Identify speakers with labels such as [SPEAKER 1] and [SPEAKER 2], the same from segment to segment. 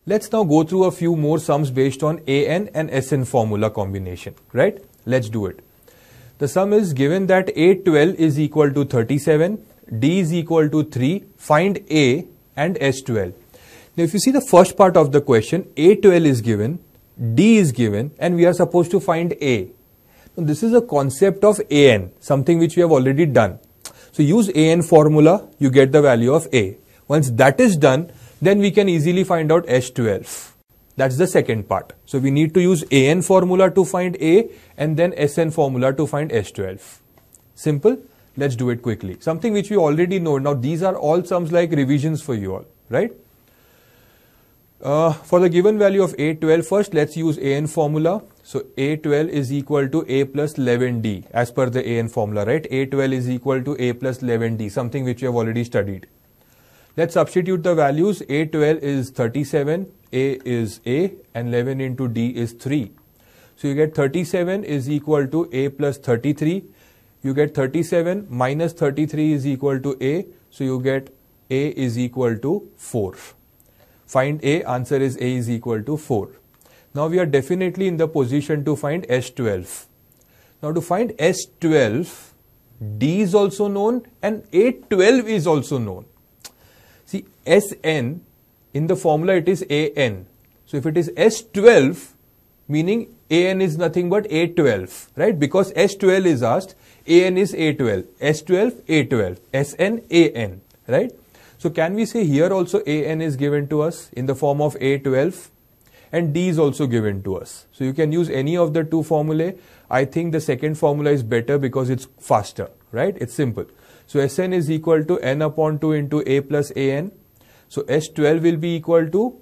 [SPEAKER 1] Let's now go through a few more sums based on AN and SN formula combination, right? Let's do it. The sum is given that A12 is equal to 37, D is equal to 3, find A and S12. Now if you see the first part of the question, A12 is given, D is given, and we are supposed to find A. Now this is a concept of AN, something which we have already done. So use AN formula, you get the value of A. Once that is done, then we can easily find out S12. That's the second part. So we need to use AN formula to find A and then SN formula to find S12. Simple. Let's do it quickly. Something which we already know. Now these are all sums like revisions for you all, right? For the given value of A12 first, let's use AN formula. So A12 is equal to A plus 11D as per the AN formula, right? A12 is equal to A plus 11D, something which we have already studied. Let's substitute the values. A12 is 37, A is A, and 11 into D is 3. So you get 37 is equal to A plus 33. You get 37 minus 33 is equal to A. So you get A is equal to 4. Find A, answer is A is equal to 4. Now we are definitely in the position to find S12. Now to find S12, D is also known and A12 is also known. See, Sn, in the formula it is An. So if it is S12, meaning An is nothing but A12, right? Because S12 is asked, An is A12, S12, A12, Sn, An, right? So can we say here also An is given to us in the form of A12 and D is also given to us. So you can use any of the two formulae. I think the second formula is better because it's faster, right? It's simple. So Sn is equal to n upon 2 into A plus An. So S12 will be equal to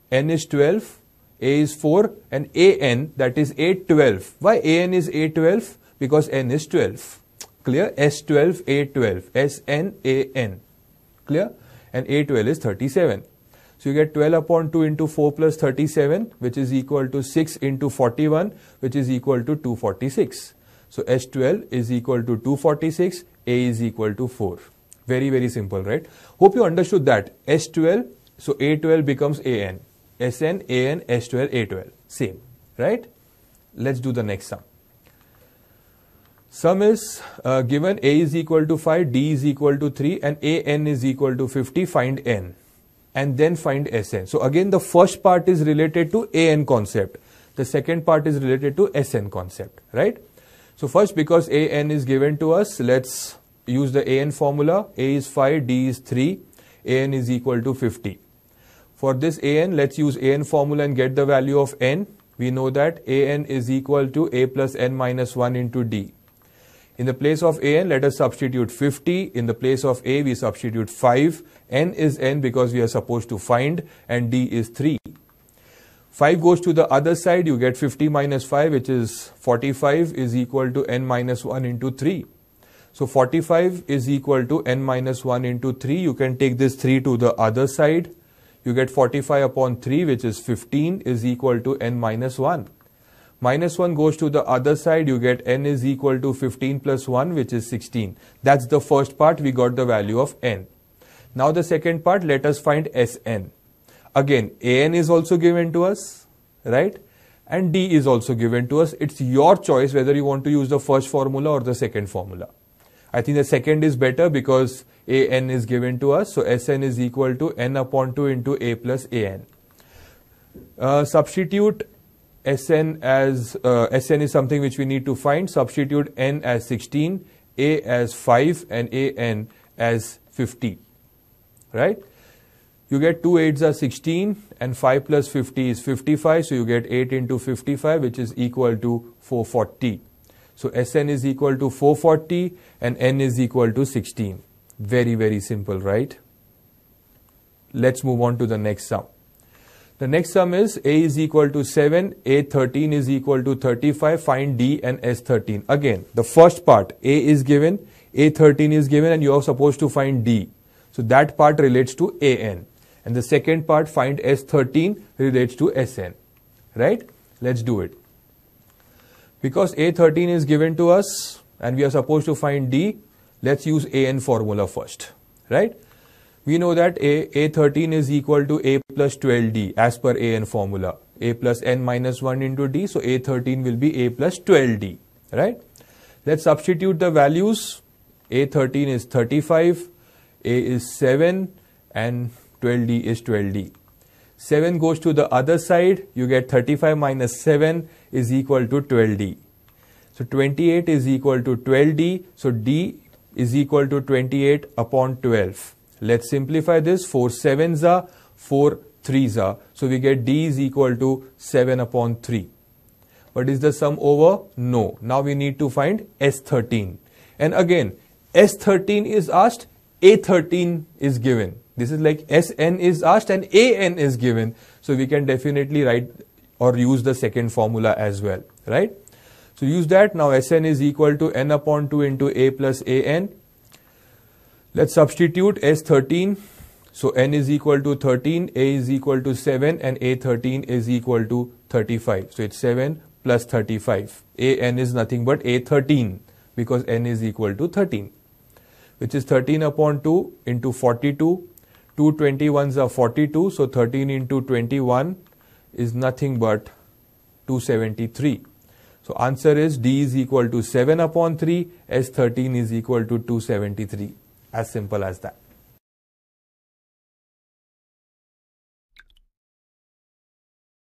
[SPEAKER 1] n is 12, A is 4 and An, that is A12. Why An is A12? Because n is 12. Clear? S12, A12, Sn, An. Clear? And A12 is 37. So you get 12 upon 2 into 4 plus 37, which is equal to 6 into 41, which is equal to 246. So S12 is equal to 246, A is equal to 4. Very, very simple, right? Hope you understood that. S12, so A12 becomes An. Sn, An, S12, A12. Same, right? Let's do the next sum. Sum is given A is equal to 5, D is equal to 3 and An is equal to 50. Find N and then find Sn. So again the first part is related to An concept. The second part is related to Sn concept, right? So first, because An is given to us, let's use the An formula. A is 5, D is 3, An is equal to 50. For this An, let's use An formula and get the value of N. We know that An is equal to A plus N minus 1 into D. In the place of An, let us substitute 50. In the place of A, we substitute 5. N is N because we are supposed to find, and D is 3. 5 goes to the other side, you get 50 minus 5, which is 45, is equal to N minus 1 into 3. So 45 is equal to N minus 1 into 3. You can take this 3 to the other side. You get 45 upon 3, which is 15, is equal to N minus 1. Minus 1 goes to the other side, you get N is equal to 15 plus 1, which is 16. That's the first part, we got the value of N. Now the second part, let us find Sn. Again, An is also given to us, right? And D is also given to us. It's your choice whether you want to use the first formula or the second formula. I think the second is better because An is given to us. So Sn is equal to n upon 2 into A plus An. Substitute Sn as, Sn is something which we need to find. Substitute n as 16, A as 5 and An as 50, right? You get 2 8s are 16 and 5 plus 50 is 55. So you get 8 into 55, which is equal to 440. So Sn is equal to 440 and N is equal to 16. Very, very simple, right? Let's move on to the next sum. The next sum is A is equal to 7, A13 is equal to 35. Find D and S13. Again, the first part, A is given, A13 is given, and you are supposed to find D. So that part relates to An. And the second part, find S13, relates to Sn, right? Let's do it. Because A13 is given to us and we are supposed to find D, let's use An formula first, right? We know that A13 is equal to A plus 12D as per AN formula. A plus N minus 1 into D. So A13 will be A plus 12D. Right? Let's substitute the values. A13 is 35. A is 7 and 12D is 12D. 7 goes to the other side. You get 35 minus 7 is equal to 12D. So 28 is equal to 12D. So D is equal to 28 upon 12. Let's simplify this. 4 7s are, 4 3s are. So we get D is equal to 7 upon 3. But is the sum over? No. Now we need to find S13. And again, S13 is asked, A13 is given. This is like Sn is asked and An is given. So we can definitely write or use the second formula as well. Right? So use that. Now Sn is equal to N upon 2 into A plus An. Let's substitute S13. So N is equal to 13, A is equal to 7 and A13 is equal to 35. So it's 7 plus 35. An is nothing but A13 because N is equal to 13. Which is 13 upon 2 into 42. 2 21s are 42. So 13 into 21 is nothing but 273. So answer is D is equal to 7 upon 3. S13 is equal to 273. As simple as that.